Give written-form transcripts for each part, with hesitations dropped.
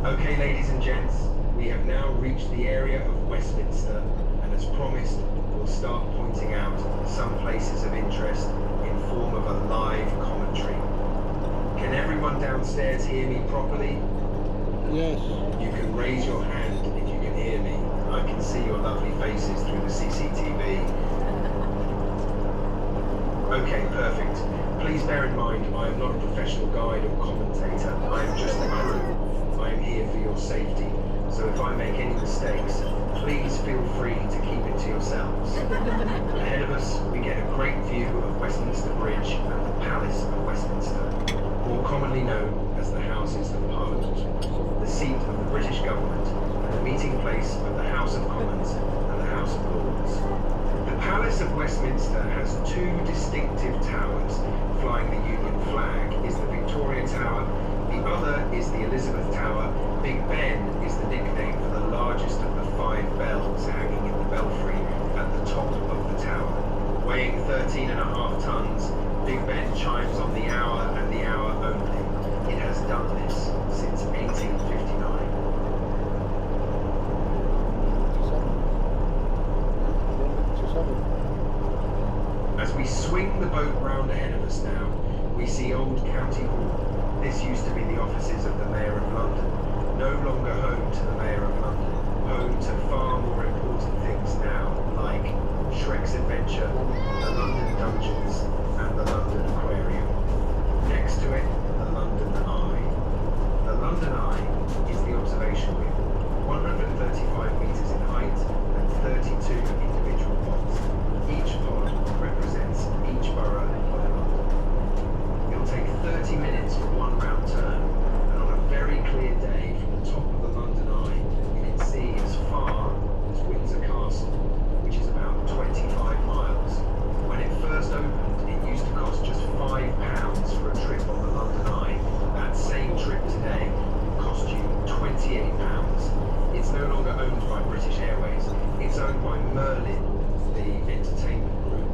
Okay, ladies and gents, we have now reached the area of Westminster, and as promised, we'll start pointing out some places of interest in form of a live commentary. Can everyone downstairs hear me properly? Yes. You can raise your hand if you can hear me. I can see your lovely faces through the CCTV. Okay, perfect. Please bear in mind, I am not a professional guide or commentator. I am just the crew. I am here for your safety, so if I make any mistakes, please feel free to keep it to yourselves. Ahead of us, we get a great view of Westminster Bridge and the Palace of Westminster, more commonly known as the Houses of Parliament, the seat of the British government and the meeting place of the House of Commons and the House of Lords. The Palace of Westminster has two distinctive towers. Flying the Union flag is the Victoria Tower. The other is the Elizabeth Tower. Big Ben is the nickname for the largest of the 5 bells hanging in the belfry at the top of the tower. Weighing 13.5 tons, Big Ben chimes on the hour and the hour only. It has done this since 1859. As we swing the boat round ahead of us now, we see Old County Hall. This used to be the offices of the Mayor of London, no longer home to the Mayor of London, home to far more important things now, like Shrek's Adventure, the London Dungeons, and the London Aquarium. Next to it, the London Eye. The London Eye is the observation wheel, 135 metres in height and 32 individual pods. Each pod represents each borough of London. It'll take 30 minutes for one round turn, and on a very clear day from the top of the London Eye, you can see as far as Windsor Castle, which is about 25 miles. When it first opened, it used to cost just £5 for a trip on the London Eye. That same trip today will cost you £28. It's no longer owned by British Airways, it's owned by Merlin, the entertainment group.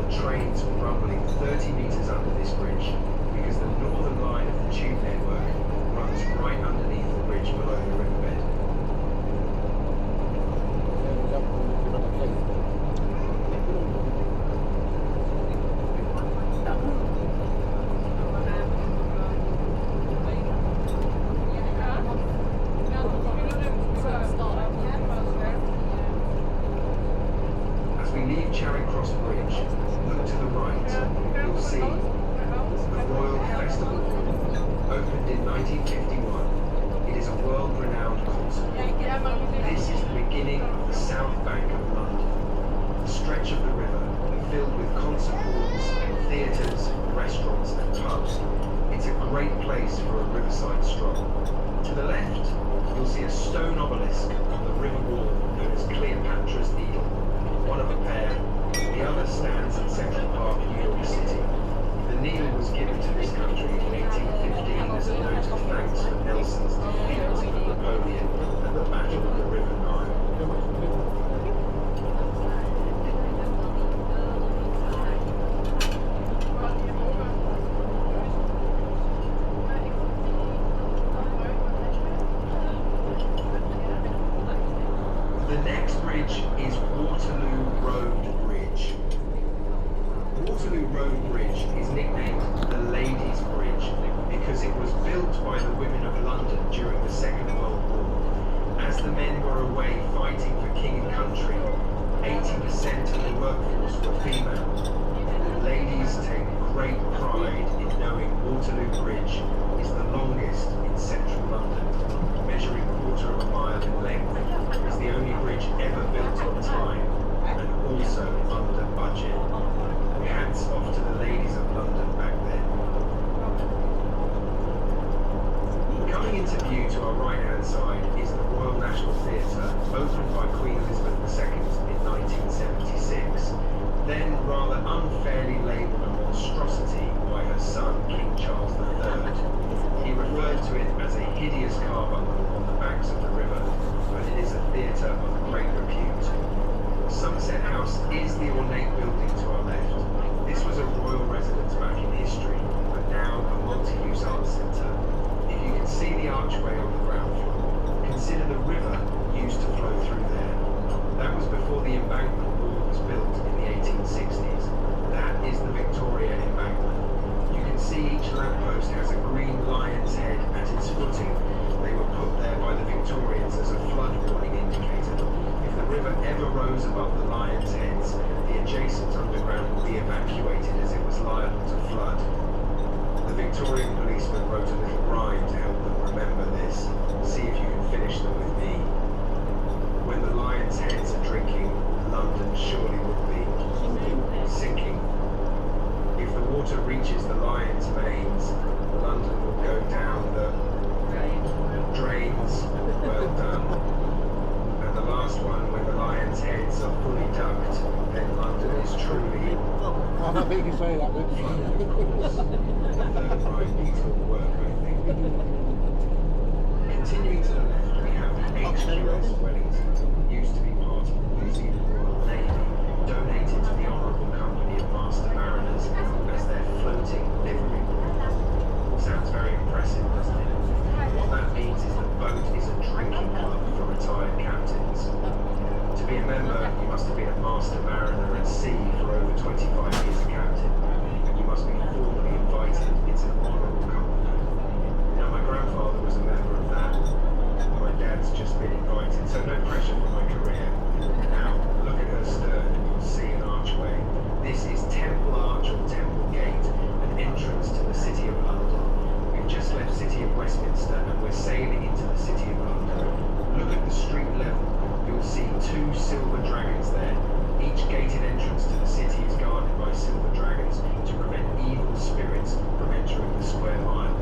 Trains rumbling 30 metres under this bridge because the North 1951, it is a world-renowned concert hall. This is the beginning of the south bank of London, a stretch of the river filled with concert halls, theatres, restaurants and pubs. It's a great place for a riverside stroll. To the left, you'll see a stone obelisk on the river wall known as Cleopatra's Needle, one of a pair. The other stands in Central Park, New York City. The needle was given to this country in 1815 as a note of thanks for Nelson's defeat of Napoleon at the Battle of the River Nile. The next bridge is Waterloo Road Bridge. Waterloo Road Bridge is nicknamed the Ladies' Bridge because it was built by the women of London during the Second World War. As the men were away fighting for king and country, 80% of the workforce were female. The ladies take great pride in knowing Waterloo Bridge is the longest in central London, measuring 1/4 of a mile in length. It's the only bridge ever built on time and also under budget. Hats off to the ladies of London back then. Coming into view to our right-hand side is the Royal National Theatre, opened by Queen Elizabeth II in 1976, then rather unfairly labelled a monstrosity by her son, King Charles III. He referred to it as a hideous carbuncle on the banks of the river, but it is a theatre of great repute. Somerset House is the ornate building to our left. This was a royal residence back in history, but now a multi-use arts centre. If you can see the archway on the ground floor, consider the river used to flow through there. That was before the embankment wall was built in the 1860s. That is the Victoria Embankment. You can see each lamppost has a green lion's head at its footing. They were put there by the Victorians as a flood warning indicator. If the river ever rose above the lions' heads, the adjacent underground would be evacuated as it was liable to flood. The Victorian policeman wrote a little rhyme to help them remember this. See if you can finish them with me. When the lions' heads are drinking, London surely would be sinking. If the water reaches the lions' mains, London will go down the drains. Well done. And the last one, when the lions' heads are fully ducked, then London is truly... I don't think you say that, but... The third rhyme needs more work, I think. Continuing to the left, we have the HQS Wellington, used to be part of the New Zealand Royal Navy, donated to the Honourable Company of Master Mariners as their floating livery. Sounds very impressive, doesn't it? What that means is the boat is a drinking club for retired captains. To be a member, you must have been a Master Mariner at sea for over 25 years a captain, and you must be formally invited. It's an honourable company. Now, my grandfather was a member of that. My dad's just been invited, so no pressure for my career. Now, look at her stern and you'll see an archway. This is Temple Arch or Temple Gate, an entrance to the City of London. We've just left City of Westminster and we're sailing into the City of London. Look at the street level. You'll see 2 silver dragons there. Each gated entrance to the city is guarded by silver dragons to prevent evil spirits from entering the square mile.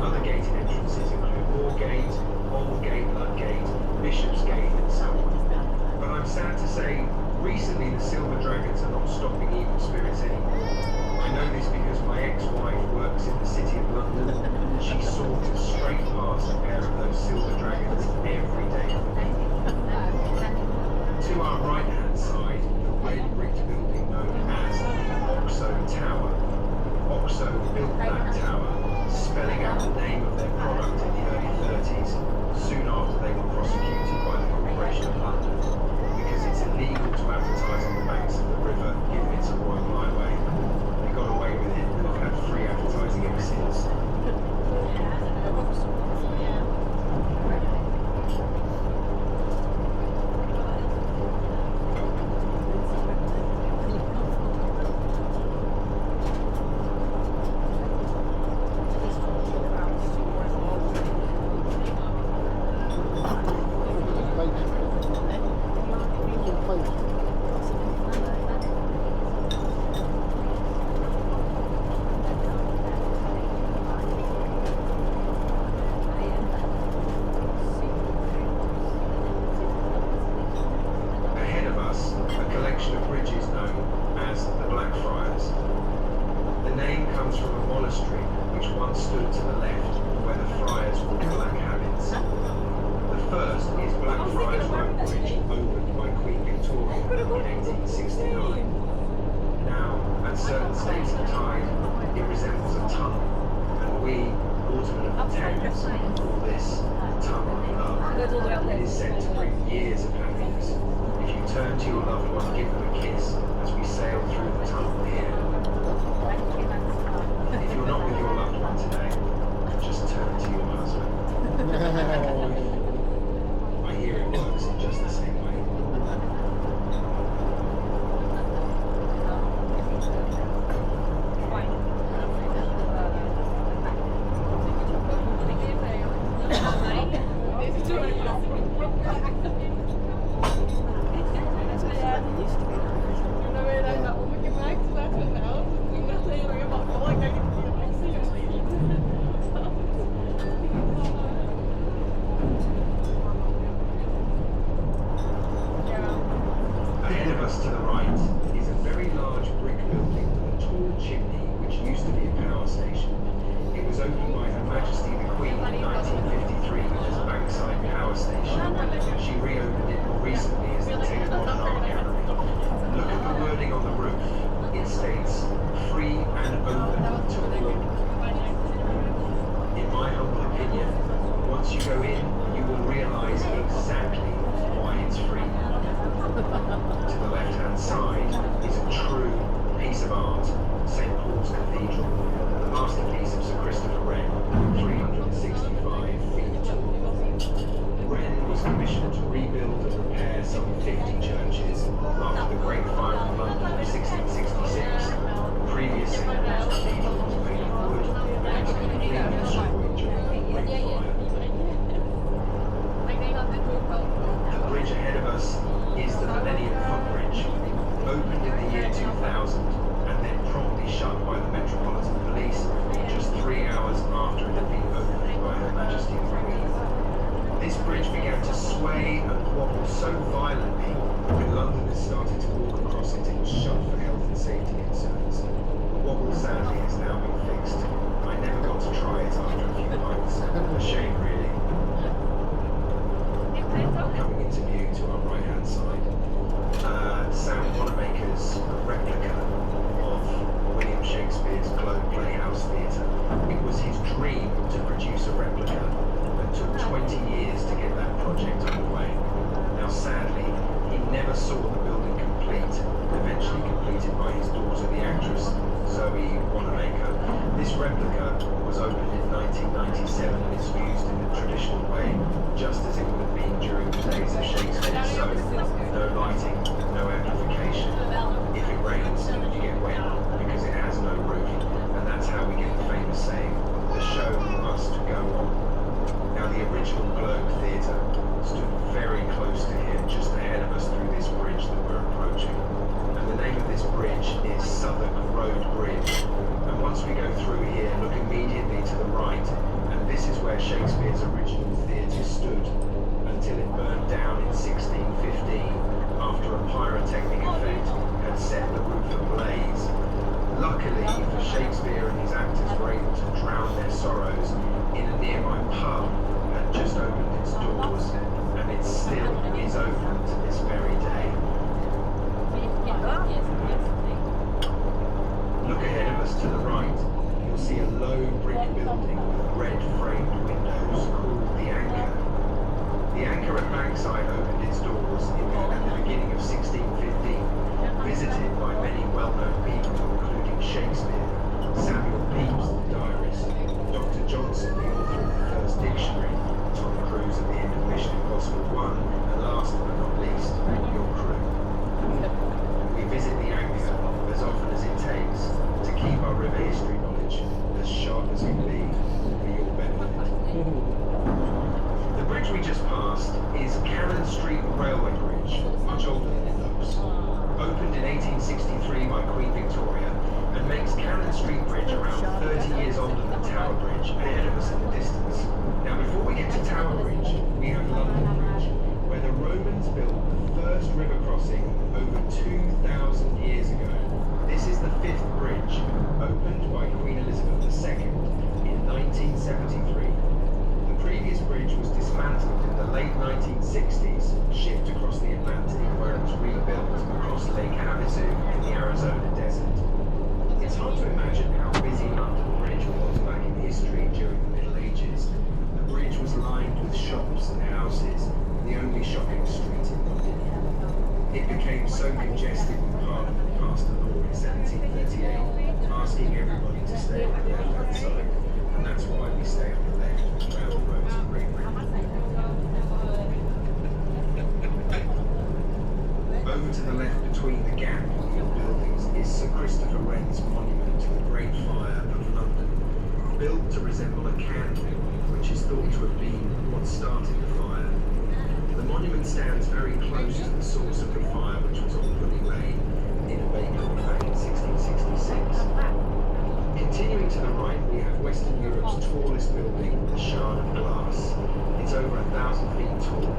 Other gated entrances include Moorgate, Aldgate, Ludgate, Bishopsgate and so on. But I'm sad to say, recently the silver dragons are not stopping evil spirits anymore. I know this because my ex-wife works in the City of London and she saunters straight past a pair of those silver dragons every day of the week. To our right-hand side, the red brick building known as the Oxo Tower. Oxo built that tower, spelling out the name of their product in the early 30s, soon after they were prosecuted by the Corporation of London, because it's illegal to advertise on the banks of the river, given it's a royal highway. They got away with it and have had free advertising ever since. stood to the left, where the friars wore black habits. The first is Blackfriars Road Bridge, opened by Queen Victoria in 1869. Now, at certain states of tide, it resembles a tunnel, and we, watermen of the Thames, call this the tunnel of love. It is said to bring years of happiness. If you turn to your loved one, give them a kiss as we sail through the tunnel here. If you're not with your loved one today, just turn to your husband. I hear it works in just the same way. Ahead of us to the right is a very large brick building with a tall chimney which used to be a power station. It was opened by Her Majesty the Queen in 1953 as Bankside Power Station. She reopened it more recently as the Thames Modern Art Gallery. Look at the wording on the roof. It states, "Free and open to all." In my humble opinion, once you go in, you will realise exactly why it's free. To the left-hand side is a true piece of art, St. Paul's Cathedral, the masterpiece of Sir Christopher Wren, 365 feet tall. Wren was commissioned to rebuild and repair some 50 churches after the Great Fire of London of 1666. The previous St. Paul's Cathedral was made of wood and was completely destroyed during the Great Fire. The bridge ahead of us is the Millennium Footbridge, opened in the year 2000 and then promptly shut by the Metropolitan Police just 3 hours after it had been opened by Her Majesty the Queen. This bridge began to sway and wobble so violently when Londoners started to walk across it was shut for health and safety concerns. The wobble sadly has now been fixed. I never got to try it after a few months. A shame really. Coming into view to our right hand side, Sam Wanamaker's replica of William Shakespeare's Globe Playhouse Theatre. It was his dream to produce a replica and took 20 years to get that project underway. Now sadly, he never saw the building complete, eventually completed by his daughter, the actress Zoe Wanamaker. This replica was opened in 1997 and is used in the traditional way, just as it would have been during the days of Shakespeare. So, no lighting, no amplification. If it rains, you get wet because it has no roof. And that's how we get the famous saying, "The show must go on." Now, the original Globe Theatre stood very close to here, just ahead of us through this bridge that we're approaching. And the name of this bridge is Southwark Road Bridge. And once we go through here, look immediately to the right, and this is where Shakespeare's original theatre stood until it burned down in 1615 after a pyrotechnic effect had set the roof ablaze. Luckily for Shakespeare and his actors were able to drown their sorrows in a nearby pub had just opened its doors, and it still is open to this very day. Look ahead of us to the right, you'll see a low brick building with red framed windows called the Anchor. The Anchor at Bankside opened its doors at the beginning of 1615, visited by many well-known people, including Shakespeare, Samuel Pepys, the diarist, Dr. Johnson, the author of the first dictionary, Tom Cruise at the end of Mission Impossible 1, and last but not least, your crew. We visit the Anchor as often as it takes to keep our river history knowledge as sharp as can be for your benefit. The bridge we just passed is Cannon Street Railway Bridge, much older than it looks. Opened in 1863 by Queen Victoria and makes Cannon Street Bridge around 30 years older than Tower Bridge ahead of us in the distance. Now before we get to Tower Bridge, we have London Bridge, where the Romans built the first river crossing over 2,000 years ago. This is the fifth bridge, opened by Queen Elizabeth II in 1960s, shipped across the Atlantic, where it was rebuilt across Lake Havasu in the Arizona desert. It's hard to imagine how busy London Bridge was back in history during the Middle Ages. The bridge was lined with shops and houses, the only shopping street in London. It became so congested when Parliament passed a law in 1738, asking everybody to stay on the left-hand side, and that's why we stay on the left around the roads of Great Britain. Over to the left between the gap in the buildings is Sir Christopher Wren's monument to the Great Fire of London, built to resemble a candle, which is thought to have been what started the fire. The monument stands very close to the source of the fire, which was on Pulley Lane in a bakery back in 1666. Continuing to the right, we have Western Europe's tallest building, the Shard of Glass. It's over 1,000 feet tall.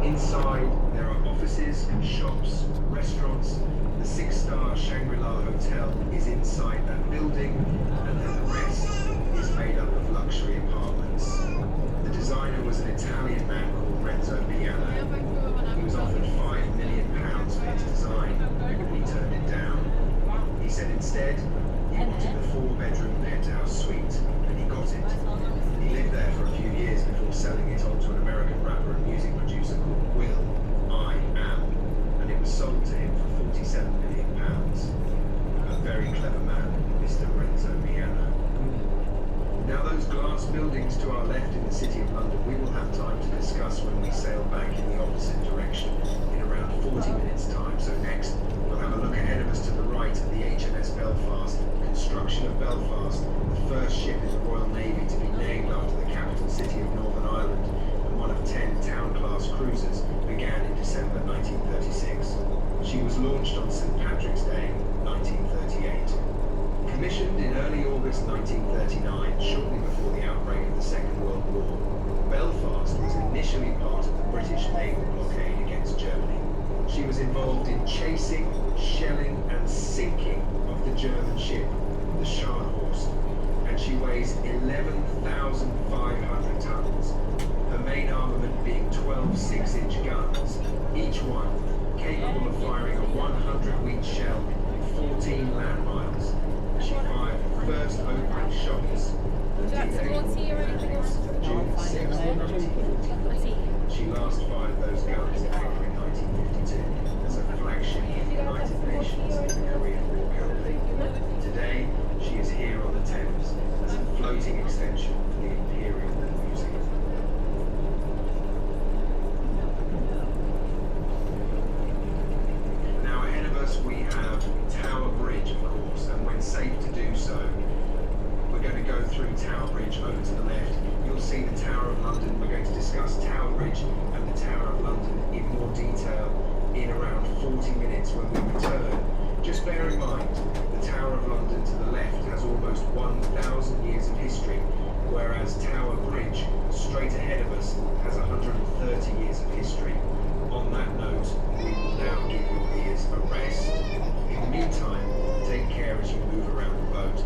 Inside, there are offices, shops, restaurants. The six-star Shangri-La Hotel is inside that building, and then the rest is made up of luxury apartments. The designer was an Italian man called Renzo Piano. He was offered £5 million for his design, but he turned it down. He said instead, he wanted the 4-bedroom penthouse suite, and he got it. He lived there for a few years before selling it on to an American rapper and music producer called Will I Am, and it was sold to him for £47 million. A very clever man, Mr. Renzo Piano. Now those glass buildings to our left in the City of London, we will have time to discuss when we sail back in the opposite direction in around 40 minutes time. So next, we'll have a look ahead of us to the right at the HMS Belfast. Construction of Belfast, the first ship in the Royal Navy to be named after the capital city of Northern Ireland, and one of 10 town-class cruisers, began in December 1936. She was launched on St. Patrick's Day, 1938. Commissioned in early August 1939, shortly before the outbreak of the Second World War, Belfast was initially part of the British naval blockade against Germany. She was involved in chasing, shelling and sinking of the German ship, the Scharnhorst, and she weighs 11,500 tons. Her main armament being 12 6-inch guns, each one capable of firing a 100-weight shell in 14 land miles. She fired the first opening shots of June 6, 1944. She last fired those guns in April 1952 as a flagship of the United Nations in the Korean War campaign. Today, she is here on the Thames as a floating extension of the Imperial Museum. Now ahead of us we have Tower Bridge, of course, and when safe to do so, we're going to go through Tower Bridge over to the left. You'll see the Tower of London. We're going to discuss Tower Bridge and the Tower of London in more detail in around 40 minutes when we return. Just bear in mind, the Tower of London to the left has almost 1,000 years of history, whereas Tower Bridge, straight ahead of us, has 130 years of history. On that note, we will now give your ears a rest. In the meantime, take care as you move around the boat.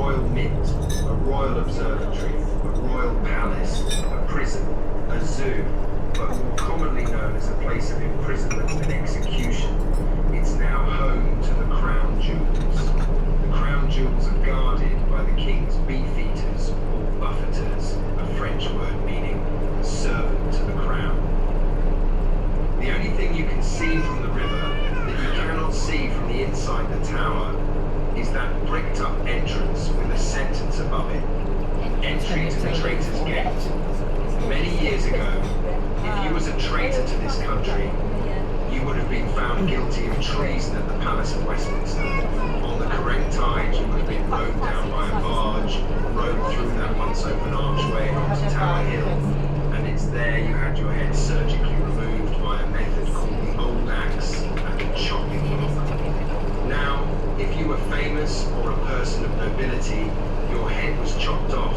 royal mint, a royal observatory, a royal palace, a prison, a zoo, but more commonly known as a place of imprisonment and execution. It's now home to the crown jewels. The crown jewels are guarded by the king's beefeaters or buffeters, a French word meaning servant to the crown. The only thing you can see from the river that you cannot see from the inside the tower is that bricked up entrance with a sentence above it. Entry to the Traitor's Gate. Many years ago, if you was a traitor to this country, you would have been found guilty of treason at the Palace of Westminster. On the correct tide, you would have been rowed down by a barge, rowed through that once open archway onto Tower Hill, and it's there you had your head surgically removed by a method called the old axe and the chopping block. Now, if you were famous or a person of nobility, your head was chopped off.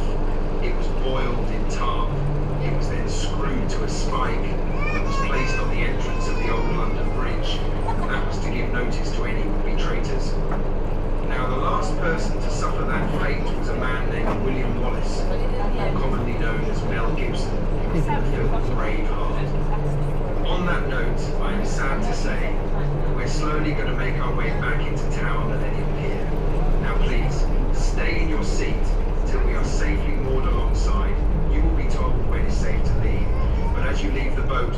It was boiled in tar. It was then screwed to a spike that was placed on the entrance of the old London Bridge, and that was to give notice to any would-be traitors. Now, the last person to suffer that fate was a man named William Wallace, commonly known as Mel Gibson in the film Braveheart. On that note, I am sad to say, we're slowly going to make our way back into Tower Millennium Pier. Now please, stay in your seat till we are safely moored alongside. You will be told when it's safe to leave, but as you leave the boat,